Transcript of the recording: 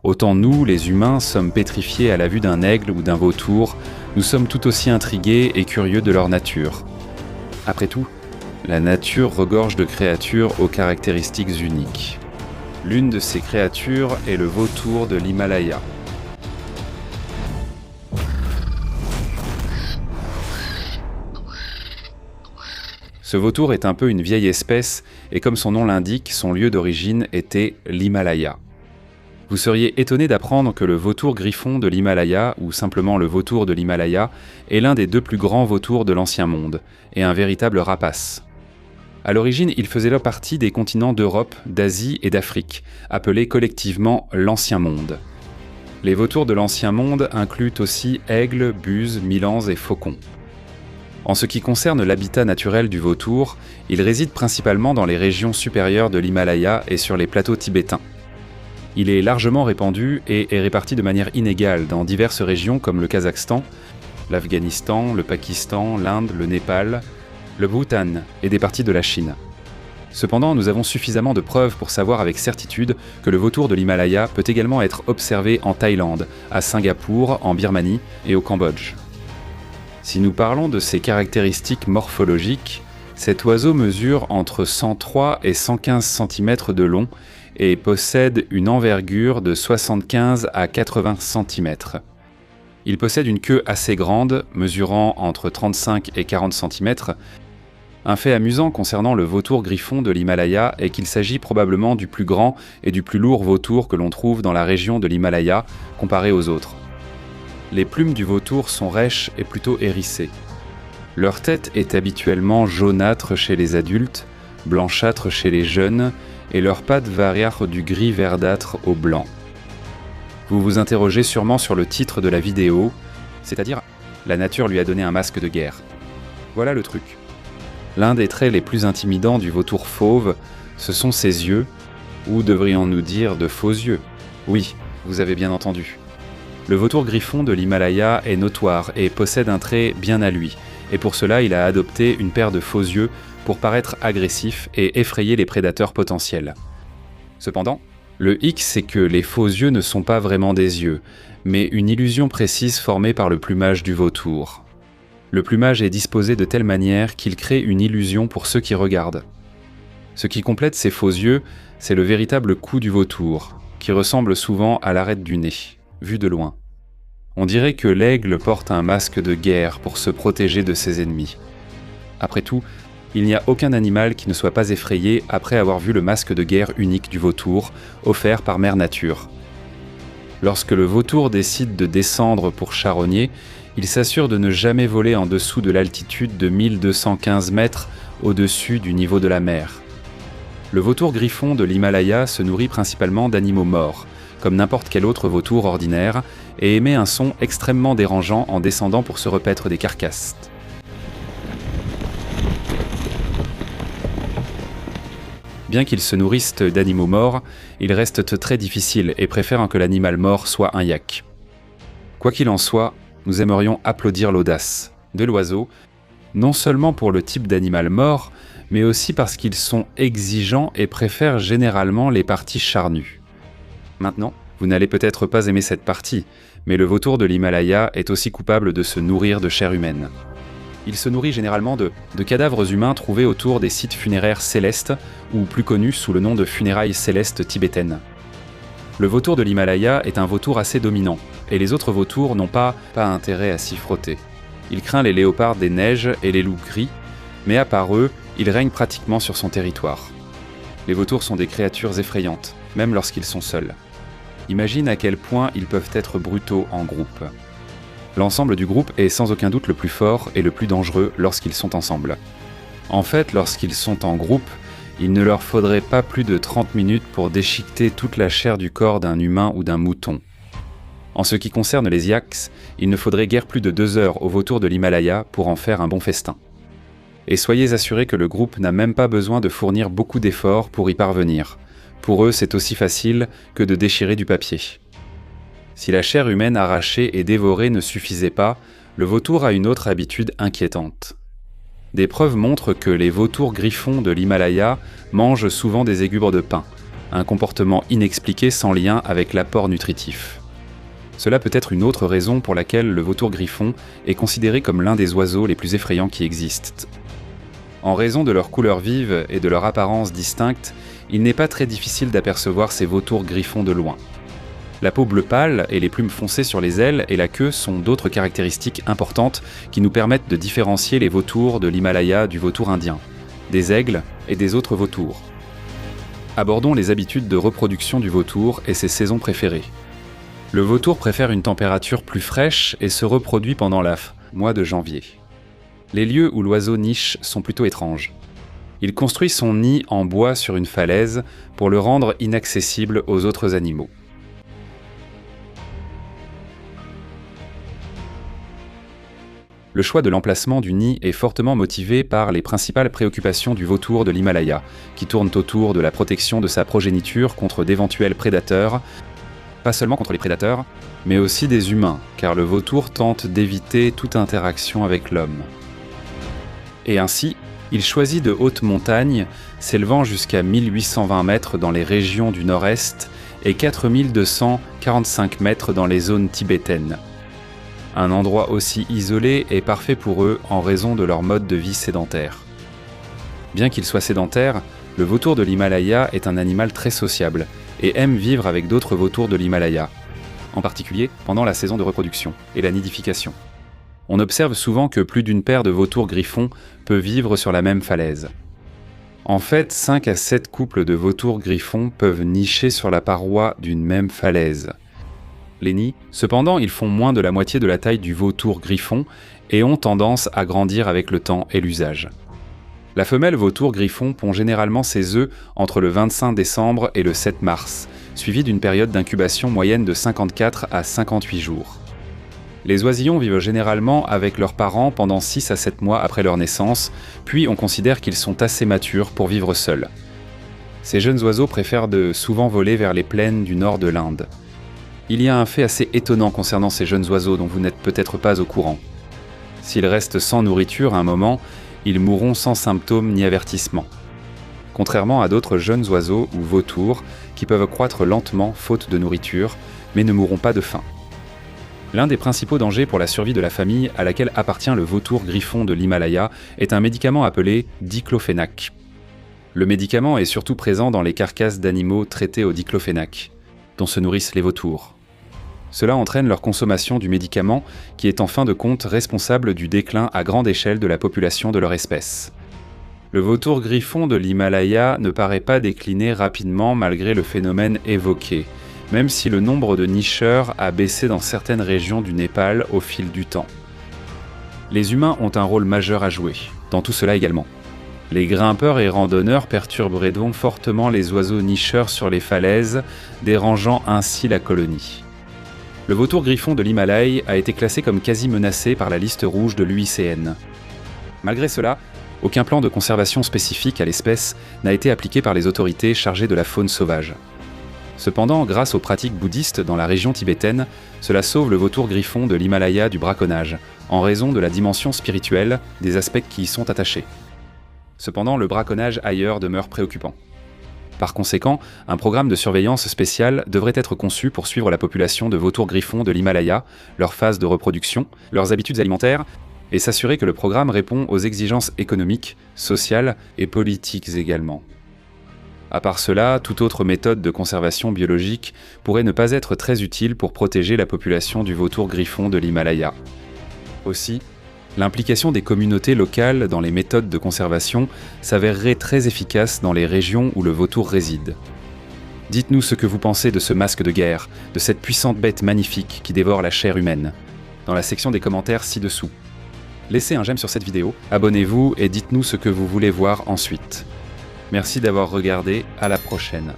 Autant nous, les humains, sommes pétrifiés à la vue d'un aigle ou d'un vautour, nous sommes tout aussi intrigués et curieux de leur nature. Après tout, la nature regorge de créatures aux caractéristiques uniques. L'une de ces créatures est le vautour de l'Himalaya. Ce vautour est un peu une vieille espèce et comme son nom l'indique, son lieu d'origine était l'Himalaya. Vous seriez étonné d'apprendre que le vautour griffon de l'Himalaya, ou simplement le vautour de l'Himalaya, est l'un des 2 plus grands vautours de l'Ancien Monde, et un véritable rapace. À l'origine, il faisait partie des continents d'Europe, d'Asie et d'Afrique, appelés collectivement l'Ancien Monde. Les vautours de l'Ancien Monde incluent aussi aigles, buses, milans et faucons. En ce qui concerne l'habitat naturel du vautour, il réside principalement dans les régions supérieures de l'Himalaya et sur les plateaux tibétains. Il est largement répandu et est réparti de manière inégale dans diverses régions comme le Kazakhstan, l'Afghanistan, le Pakistan, l'Inde, le Népal, le Bhoutan et des parties de la Chine. Cependant, nous avons suffisamment de preuves pour savoir avec certitude que le vautour de l'Himalaya peut également être observé en Thaïlande, à Singapour, en Birmanie et au Cambodge. Si nous parlons de ses caractéristiques morphologiques, cet oiseau mesure entre 103 et 115 cm de long et possède une envergure de 75 à 80 cm. Il possède une queue assez grande, mesurant entre 35 et 40 cm. Un fait amusant concernant le vautour griffon de l'Himalaya est qu'il s'agit probablement du plus grand et du plus lourd vautour que l'on trouve dans la région de l'Himalaya, comparé aux autres. Les plumes du vautour sont rêches et plutôt hérissées. Leur tête est habituellement jaunâtre chez les adultes, blanchâtre chez les jeunes, et leurs pattes varient du gris verdâtre au blanc. Vous vous interrogez sûrement sur le titre de la vidéo, c'est-à-dire « La nature lui a donné un masque de guerre ». Voilà le truc. L'un des traits les plus intimidants du vautour fauve, ce sont ses yeux, ou devrions-nous dire de faux yeux. Oui, vous avez bien entendu. Le vautour griffon de l'Himalaya est notoire et possède un trait bien à lui, et pour cela il a adopté une paire de faux yeux pour paraître agressif et effrayer les prédateurs potentiels. Cependant, le hic c'est que les faux yeux ne sont pas vraiment des yeux, mais une illusion précise formée par le plumage du vautour. Le plumage est disposé de telle manière qu'il crée une illusion pour ceux qui regardent. Ce qui complète ces faux yeux, c'est le véritable cou du vautour, qui ressemble souvent à l'arête du nez, vu de loin. On dirait que l'aigle porte un masque de guerre pour se protéger de ses ennemis. Après tout, il n'y a aucun animal qui ne soit pas effrayé après avoir vu le masque de guerre unique du vautour, offert par Mère Nature. Lorsque le vautour décide de descendre pour charogner, il s'assure de ne jamais voler en dessous de l'altitude de 1215 mètres au-dessus du niveau de la mer. Le vautour griffon de l'Himalaya se nourrit principalement d'animaux morts, comme n'importe quel autre vautour ordinaire, et émet un son extrêmement dérangeant en descendant pour se repaître des carcasses. Bien qu'ils se nourrissent d'animaux morts, ils restent très difficiles et préfèrent que l'animal mort soit un yak. Quoi qu'il en soit, nous aimerions applaudir l'audace de l'oiseau, non seulement pour le type d'animal mort, mais aussi parce qu'ils sont exigeants et préfèrent généralement les parties charnues. Maintenant, vous n'allez peut-être pas aimer cette partie, mais le vautour de l'Himalaya est aussi coupable de se nourrir de chair humaine. Il se nourrit généralement de cadavres humains trouvés autour des sites funéraires célestes, ou plus connus sous le nom de funérailles célestes tibétaines. Le vautour de l'Himalaya est un vautour assez dominant, et les autres vautours n'ont pas intérêt à s'y frotter. Il craint les léopards des neiges et les loups gris, mais à part eux, il règne pratiquement sur son territoire. Les vautours sont des créatures effrayantes, même lorsqu'ils sont seuls. Imagine à quel point ils peuvent être brutaux en groupe. L'ensemble du groupe est sans aucun doute le plus fort et le plus dangereux lorsqu'ils sont ensemble. En fait, lorsqu'ils sont en groupe, il ne leur faudrait pas plus de 30 minutes pour déchiqueter toute la chair du corps d'un humain ou d'un mouton. En ce qui concerne les yaks, il ne faudrait guère plus de 2 heures au vautour de l'Himalaya pour en faire un bon festin. Et soyez assurés que le groupe n'a même pas besoin de fournir beaucoup d'efforts pour y parvenir. Pour eux, c'est aussi facile que de déchirer du papier. Si la chair humaine arrachée et dévorée ne suffisait pas, le vautour a une autre habitude inquiétante. Des preuves montrent que les vautours griffons de l'Himalaya mangent souvent des égubres de pin, un comportement inexpliqué sans lien avec l'apport nutritif. Cela peut être une autre raison pour laquelle le vautour griffon est considéré comme l'un des oiseaux les plus effrayants qui existent. En raison de leur couleur vive et de leur apparence distincte, il n'est pas très difficile d'apercevoir ces vautours griffons de loin. La peau bleu pâle et les plumes foncées sur les ailes et la queue sont d'autres caractéristiques importantes qui nous permettent de différencier les vautours de l'Himalaya du vautour indien, des aigles et des autres vautours. Abordons les habitudes de reproduction du vautour et ses saisons préférées. Le vautour préfère une température plus fraîche et se reproduit pendant le mois de janvier. Les lieux où l'oiseau niche sont plutôt étranges. Il construit son nid en bois sur une falaise pour le rendre inaccessible aux autres animaux. Le choix de l'emplacement du nid est fortement motivé par les principales préoccupations du vautour de l'Himalaya, qui tournent autour de la protection de sa progéniture contre d'éventuels prédateurs, pas seulement contre les prédateurs, mais aussi des humains, car le vautour tente d'éviter toute interaction avec l'homme. Et ainsi, il choisit de hautes montagnes, s'élevant jusqu'à 1820 mètres dans les régions du nord-est et 4245 mètres dans les zones tibétaines. Un endroit aussi isolé est parfait pour eux en raison de leur mode de vie sédentaire. Bien qu'il soit sédentaire, le vautour de l'Himalaya est un animal très sociable et aime vivre avec d'autres vautours de l'Himalaya, en particulier pendant la saison de reproduction et la nidification. On observe souvent que plus d'une paire de vautours griffons peut vivre sur la même falaise. En fait, 5 à 7 couples de vautours griffons peuvent nicher sur la paroi d'une même falaise. Les nids, cependant, ils font moins de la moitié de la taille du vautour griffon et ont tendance à grandir avec le temps et l'usage. La femelle vautour griffon pond généralement ses œufs entre le 25 décembre et le 7 mars, suivi d'une période d'incubation moyenne de 54 à 58 jours. Les oisillons vivent généralement avec leurs parents pendant 6 à 7 mois après leur naissance, puis on considère qu'ils sont assez matures pour vivre seuls. Ces jeunes oiseaux préfèrent souvent voler vers les plaines du nord de l'Inde. Il y a un fait assez étonnant concernant ces jeunes oiseaux dont vous n'êtes peut-être pas au courant. S'ils restent sans nourriture un moment, ils mourront sans symptômes ni avertissement. Contrairement à d'autres jeunes oiseaux ou vautours qui peuvent croître lentement faute de nourriture, mais ne mourront pas de faim. L'un des principaux dangers pour la survie de la famille à laquelle appartient le vautour griffon de l'Himalaya est un médicament appelé diclofénac. Le médicament est surtout présent dans les carcasses d'animaux traités au diclofénac, dont se nourrissent les vautours. Cela entraîne leur consommation du médicament qui est en fin de compte responsable du déclin à grande échelle de la population de leur espèce. Le vautour griffon de l'Himalaya ne paraît pas décliner rapidement malgré le phénomène évoqué, même si le nombre de nicheurs a baissé dans certaines régions du Népal au fil du temps. Les humains ont un rôle majeur à jouer, dans tout cela également. Les grimpeurs et randonneurs perturberaient donc fortement les oiseaux nicheurs sur les falaises, dérangeant ainsi la colonie. Le vautour griffon de l'Himalaya a été classé comme quasi menacé par la liste rouge de l'UICN. Malgré cela, aucun plan de conservation spécifique à l'espèce n'a été appliqué par les autorités chargées de la faune sauvage. Cependant, grâce aux pratiques bouddhistes dans la région tibétaine, cela sauve le vautour griffon de l'Himalaya du braconnage, en raison de la dimension spirituelle des aspects qui y sont attachés. Cependant, le braconnage ailleurs demeure préoccupant. Par conséquent, un programme de surveillance spécial devrait être conçu pour suivre la population de vautours griffons de l'Himalaya, leur phase de reproduction, leurs habitudes alimentaires, et s'assurer que le programme répond aux exigences économiques, sociales et politiques également. À part cela, toute autre méthode de conservation biologique pourrait ne pas être très utile pour protéger la population du vautour griffon de l'Himalaya. Aussi, l'implication des communautés locales dans les méthodes de conservation s'avérerait très efficace dans les régions où le vautour réside. Dites-nous ce que vous pensez de ce masque de guerre, de cette puissante bête magnifique qui dévore la chair humaine, dans la section des commentaires ci-dessous. Laissez un j'aime sur cette vidéo, abonnez-vous et dites-nous ce que vous voulez voir ensuite. Merci d'avoir regardé, à la prochaine.